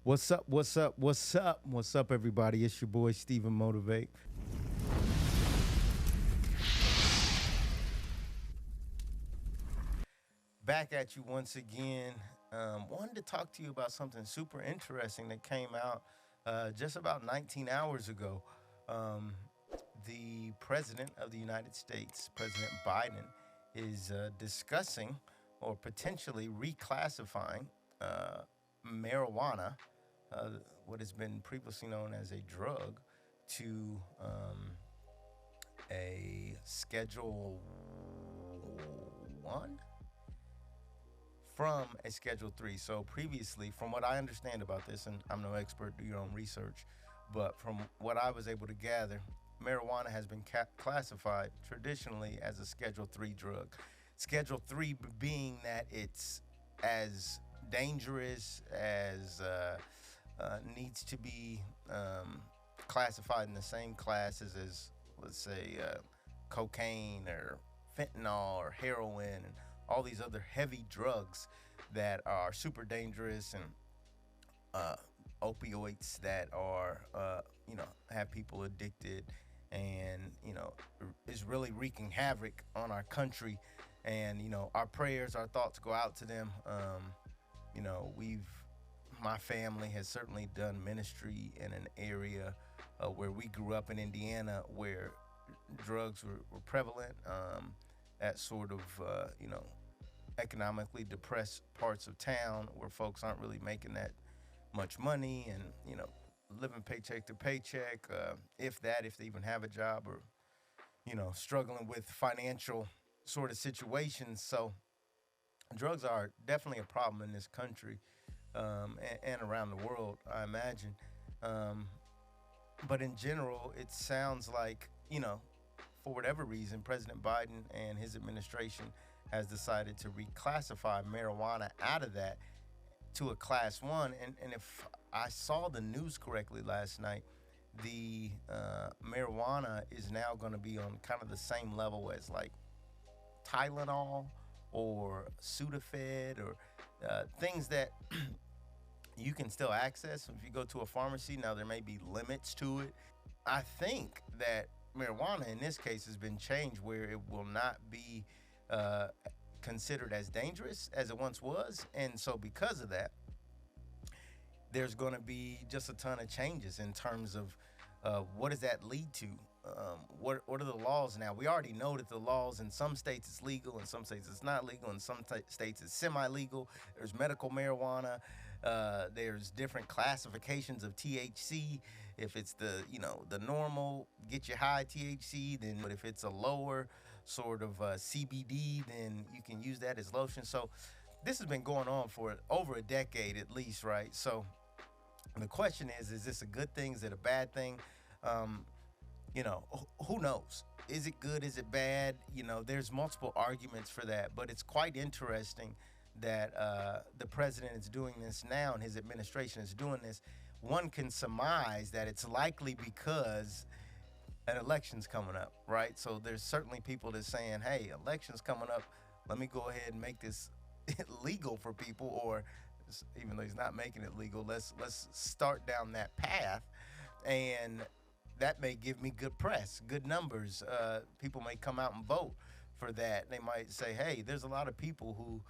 What's up? What's up? What's up? What's up, everybody? It's your boy StephenMotivate. Back at you once again. Wanted to talk to you about something super interesting that came out just about 19 hours ago. The President of the United States, President Biden, is discussing or potentially reclassifying marijuana, uh, what has been previously known as a drug, to a Schedule 1 from a Schedule 3. So previously, from what I understand about this, and I'm no expert, do your own research, but from what I was able to gather, marijuana has been classified traditionally as a Schedule 3 drug. Schedule 3 being that it's as dangerous as needs to be classified in the same classes as, let's say, cocaine or fentanyl or heroin and all these other heavy drugs that are super dangerous, and opioids that are, have people addicted, and, is really wreaking havoc on our country. And, our prayers, our thoughts go out to them. My family has certainly done ministry in an area where we grew up in Indiana, where drugs were prevalent. At sort of, economically depressed parts of town where folks aren't really making that much money, and, living paycheck to paycheck, if they even have a job, or, struggling with financial sort of situations. So drugs are definitely a problem in this country, and around the world, I imagine. But in general, it sounds like, for whatever reason, President Biden and his administration has decided to reclassify marijuana out of that to a Class 1. And if I saw the news correctly last night, the marijuana is now going to be on kind of the same level as like Tylenol or Sudafed, or things that you can still access if you go to a pharmacy. Now, there may be limits to it. I think that marijuana in this case has been changed where it will not be considered as dangerous as it once was. And so because of that, there's going to be just a ton of changes in terms of what does that lead to? What are the laws now? We already know that the laws in some states it's legal, in some states it's not legal, in some states it's semi-legal. There's medical marijuana. There's different classifications of THC. If it's the normal get you high THC, then, but if it's a lower sort of CBD, then you can use that as lotion. So this has been going on for over a decade at least, right? So the question is this a good thing? Is it a bad thing? Who knows? Is it good? Is it bad? There's multiple arguments for that, but it's quite interesting that the president is doing this now and his administration is doing this. One can surmise that it's likely because an election's coming up, right? So there's certainly people that's saying, hey, election's coming up, let me go ahead and make this legal for people, or even though he's not making it legal, let's start down that path, and that may give me good press, good numbers. People may come out and vote for that. They might say, hey, there's a lot of people who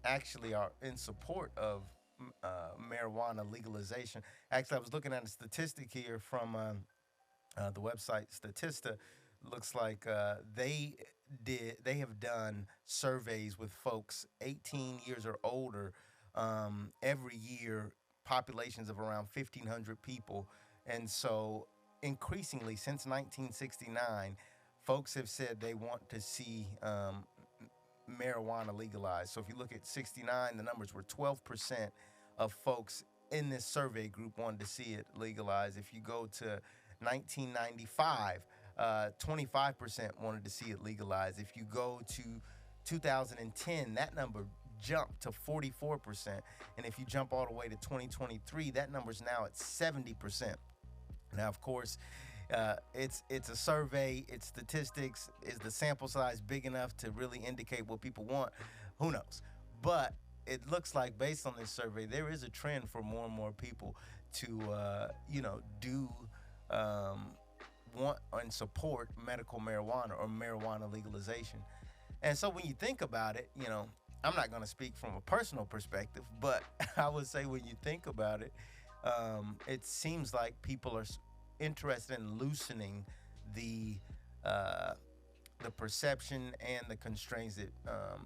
actually are in support of marijuana legalization. Actually, I was looking at a statistic here from the website Statista. Looks like they have done surveys with folks 18 years or older every year, populations of around 1,500 people. And so increasingly since 1969, folks have said they want to see marijuana legalized. So if you look at 69, the numbers were 12% of folks in this survey group wanted to see it legalized. If you go to 1995, 25% wanted to see it legalized. If you go to 2010, that number jumped to 44%. And if you jump all the way to 2023, that number's now at 70%. Now, of course, it's a survey, it's statistics. Is the sample size big enough to really indicate what people want? Who knows? But it looks like, based on this survey, there is a trend for more and more people to, do um, want and support medical marijuana or marijuana legalization. And so when you think about it, I'm not going to speak from a personal perspective, but I would say when you think about it, it seems like people are interested in loosening the uh, the perception and the constraints that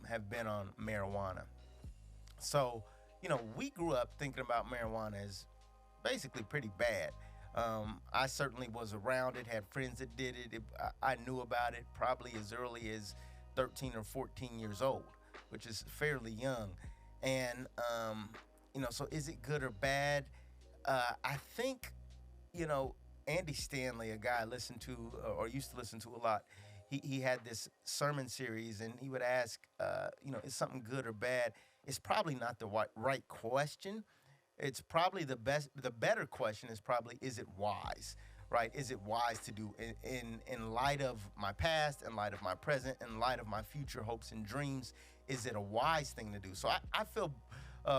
have been on marijuana. So, we grew up thinking about marijuana as basically pretty bad. I certainly was around it, had friends that did it. I knew about it probably as early as 13 or 14 years old, which is fairly young. And, so is it good or bad? I think, you know, Andy Stanley, a guy I listened to or used to listen to a lot, he had this sermon series and he would ask, is something good or bad? It's probably not the right question. It's probably the better question is probably, is it wise? Right? Is it wise to do in light of my past, in light of my present, in light of my future hopes and dreams? Is it a wise thing to do? So I feel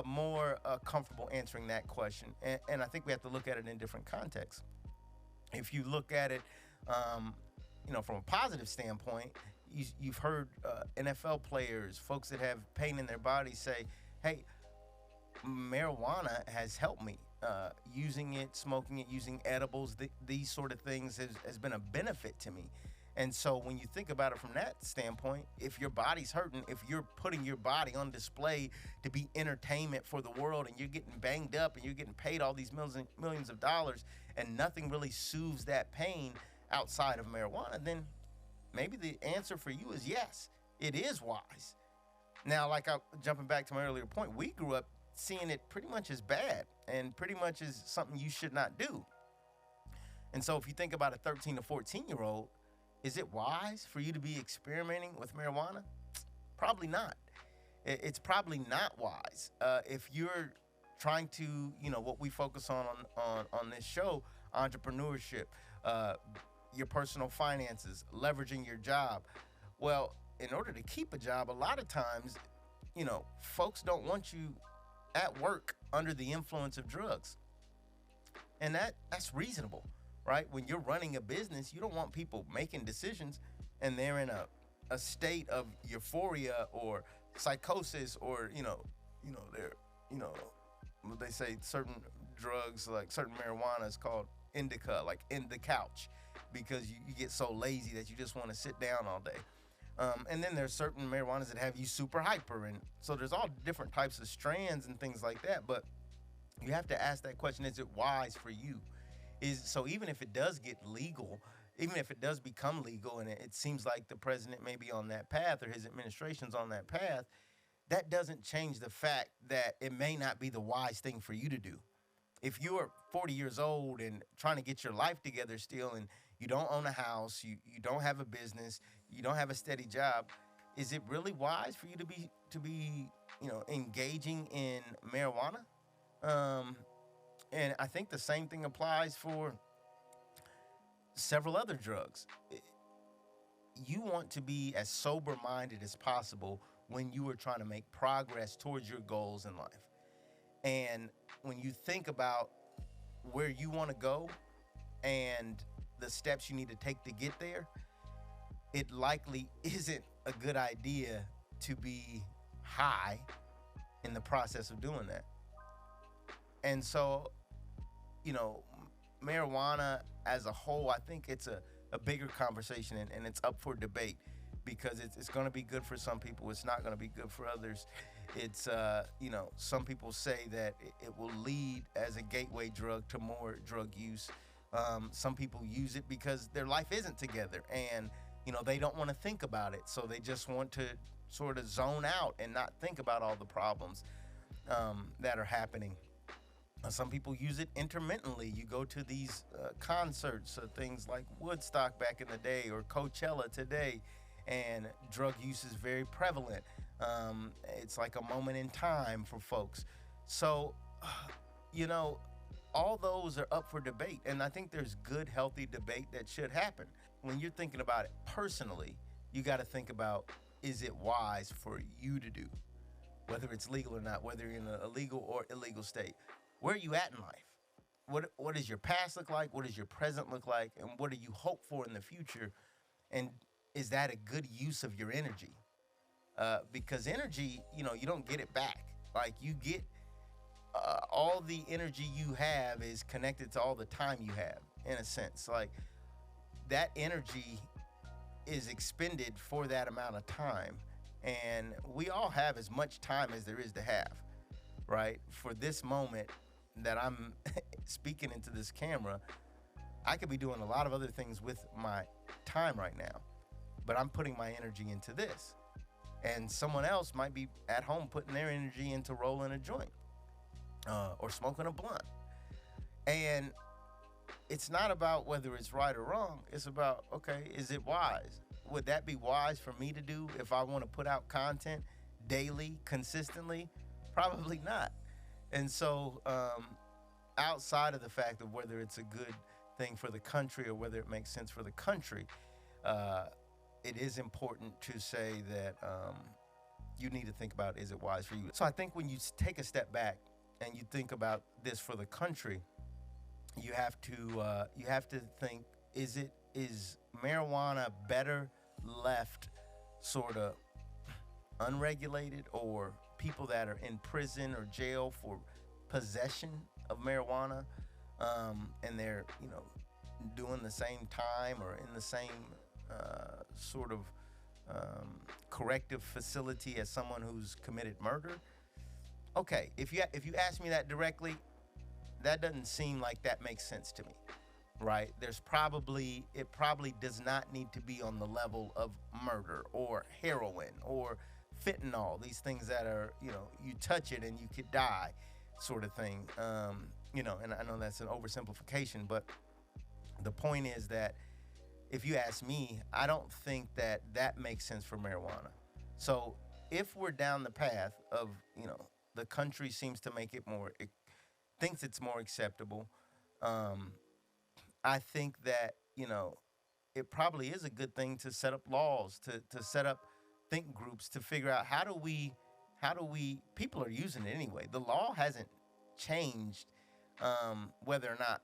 more comfortable answering that question. And I think we have to look at it in different contexts. If you look at it, from a positive standpoint, you've heard NFL players, folks that have pain in their bodies say, hey, marijuana has helped me. Using it, smoking it, using edibles, these sort of things has been a benefit to me. And so when you think about it from that standpoint, if your body's hurting, if you're putting your body on display to be entertainment for the world and you're getting banged up and you're getting paid all these millions of dollars and nothing really soothes that pain outside of marijuana, then maybe the answer for you is yes, it is wise. Now, jumping back to my earlier point, we grew up seeing it pretty much as bad and pretty much as something you should not do. And so if you think about a 13 to 14-year-old, is it wise for you to be experimenting with marijuana? Probably not. It's probably not wise. If you're trying to, what we focus on this show, entrepreneurship, your personal finances, leveraging your job. Well, in order to keep a job, a lot of times, folks don't want you at work under the influence of drugs. And that's reasonable, right? When you're running a business, you don't want people making decisions and they're in a state of euphoria or psychosis or, they're, they say certain drugs, like certain marijuana is called indica, like in the couch, because you get so lazy that you just want to sit down all day. And then there's certain marijuanas that have you super hyper. And so there's all different types of strands and things like that. But you have to ask that question, is it wise for you? So even if it does get legal, even if it does become legal and it seems like the president may be on that path or his administration's on that path, that doesn't change the fact that it may not be the wise thing for you to do. If you're 40 years old and trying to get your life together still and you don't own a house, you don't have a business, you don't have a steady job, is it really wise for you to be engaging in marijuana? And I think the same thing applies for several other drugs. You want to be as sober-minded as possible when you are trying to make progress towards your goals in life. And when you think about where you want to go and the steps you need to take to get there, it likely isn't a good idea to be high in the process of doing that. And so, marijuana as a whole, I think it's a bigger conversation and it's up for debate because it's going to be good for some people. It's not going to be good for others. It's, some people say that it will lead as a gateway drug to more drug use. Some people use it because their life isn't together and, they don't want to think about it. So they just want to sort of zone out and not think about all the problems that are happening. Some people use it intermittently. You go to these concerts, things like Woodstock back in the day or Coachella today, and drug use is very prevalent. It's like a moment in time for folks. So, all those are up for debate. And I think there's good, healthy debate that should happen. When you're thinking about it personally, you got to think about, is it wise for you to do? whether it's legal or not, whether you're in a legal or illegal state. Where are you at in life? What does your past look like? What does your present look like? And what do you hope for in the future? And is that a good use of your energy? Because energy, you don't get it back. Like you get all the energy you have is connected to all the time you have, in a sense. Like that energy is expended for that amount of time. And we all have as much time as there is to have, right? For this moment that I'm speaking into this camera, I could be doing a lot of other things with my time right now, but I'm putting my energy into this. And someone else might be at home putting their energy into rolling a joint or smoking a blunt. And it's not about whether it's right or wrong. It's about, okay, is it wise? Would that be wise for me to do if I want to put out content daily, consistently? Probably not. And so outside of the fact of whether it's a good thing for the country or whether it makes sense for the country, it is important to say that you need to think about, is it wise for you? So I think when you take a step back and you think about this for the country, you have to think, is marijuana better left sort of unregulated, or people that are in prison or jail for possession of marijuana, and they're doing the same time or in the same sort of corrective facility as someone who's committed murder? Okay, if you ask me that directly, that doesn't seem like that makes sense to me, right? It probably does not need to be on the level of murder or heroin or fentanyl, these things that are, you touch it and you could die sort of thing. And I know that's an oversimplification, but the point is that if you ask me, I don't think that makes sense for marijuana. So if we're down the path of, the country seems to make it it thinks it's more acceptable, I think that, it probably is a good thing to set up laws, to set up think groups, to figure out how do we, people are using it anyway. The law hasn't changed whether or not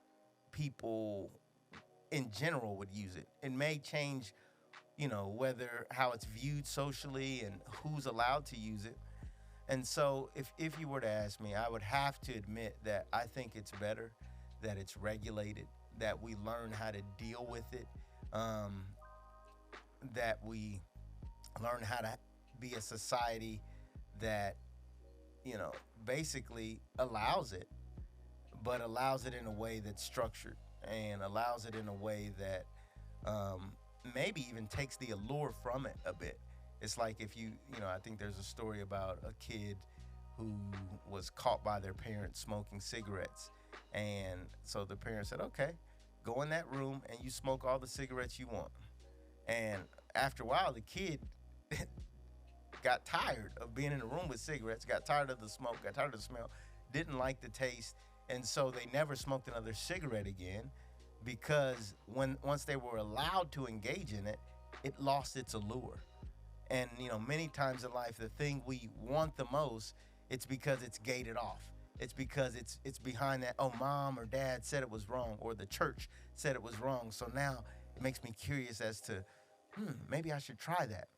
people in general would use it. It may change, how it's viewed socially and who's allowed to use it. And so if you were to ask me, I would have to admit that I think it's better that it's regulated, that we learn how to deal with it, that we learn how to be a society that, basically allows it, but allows it in a way that's structured and allows it in a way that maybe even takes the allure from it a bit. It's like if I think there's a story about a kid who was caught by their parents smoking cigarettes. And so the parents said, okay, go in that room and you smoke all the cigarettes you want. And after a while, the kid got tired of being in a room with cigarettes, got tired of the smoke, got tired of the smell, didn't like the taste. And so they never smoked another cigarette again, because once they were allowed to engage in it, it lost its allure. And, many times in life, the thing we want the most, it's because it's gated off. It's because it's behind that, oh, mom or dad said it was wrong, or the church said it was wrong. So now it makes me curious as to, maybe I should try that.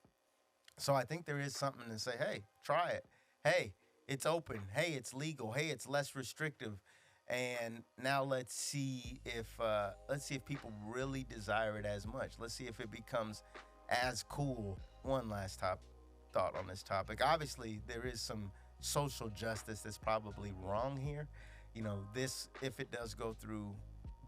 So I think there is something to say, hey, try it. Hey, it's open. Hey, it's legal. Hey, it's less restrictive. And now let's see if people really desire it as much. Let's see if it becomes as cool. One last thought on this topic. Obviously, there is some social justice that's probably wrong here. This, if it does go through,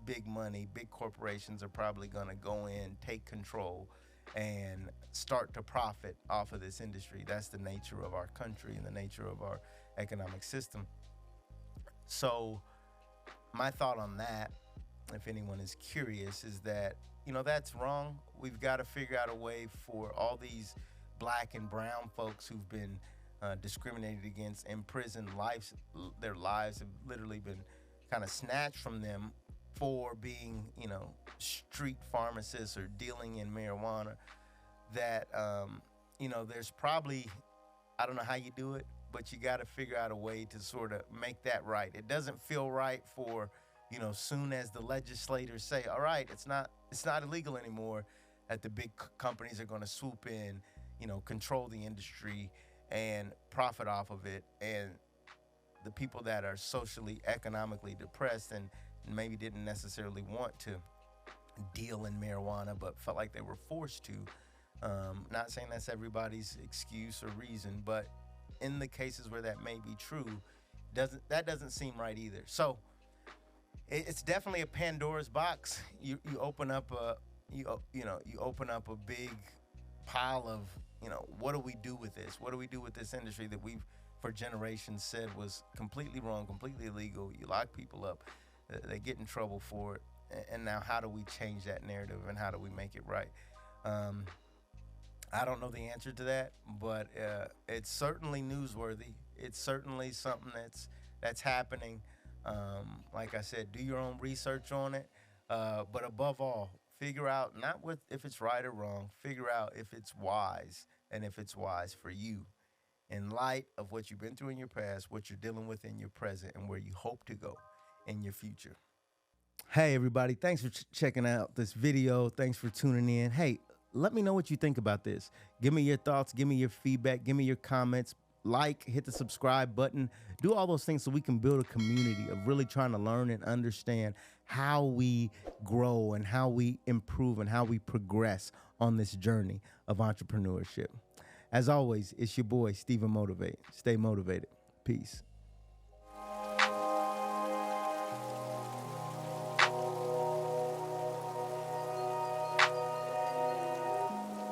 big money, big corporations are probably going to go in, take control, and start to profit off of this industry. That's the nature of our country and the nature of our economic system. So my thought on that, if anyone is curious, is that, that's wrong. We've got to figure out a way for all these black and brown folks who've been discriminated against in prison, their lives have literally been kind of snatched from them for being, street pharmacists or dealing in marijuana, that, there's probably, I don't know how you do it, but you got to figure out a way to sort of make that right. It doesn't feel right for, soon as the legislators say, all right, it's not illegal anymore, that the big companies are going to swoop in, control the industry and profit off of it. And the people that are socially, economically depressed and maybe didn't necessarily want to deal in marijuana, but felt like they were forced to. Not saying that's everybody's excuse or reason, but in the cases where that may be true, doesn't seem right either. So it's definitely a Pandora's box. You open up you open up a big pile of, what do we do with this? What do we do with this industry that we've for generations said was completely wrong, completely illegal? You lock people up, they get in trouble for it. And now how do we change that narrative, and how do we make it right? I don't know the answer to that, but it's certainly newsworthy. It's certainly something that's happening. Like I said, do your own research on it. But above all, figure out not if it's right or wrong. Figure out if it's wise, and if it's wise for you in light of what you've been through in your past, what you're dealing with in your present, and where you hope to go in your future. Hey, everybody. Thanks for checking out this video. Thanks for tuning in. Hey, let me know what you think about this. Give me your thoughts. Give me your feedback. Give me your comments. Hit the subscribe button. Do all those things so we can build a community of really trying to learn and understand how we grow and how we improve and how we progress on this journey of entrepreneurship. As always, it's your boy, StephenMotivate. Stay motivated. Peace.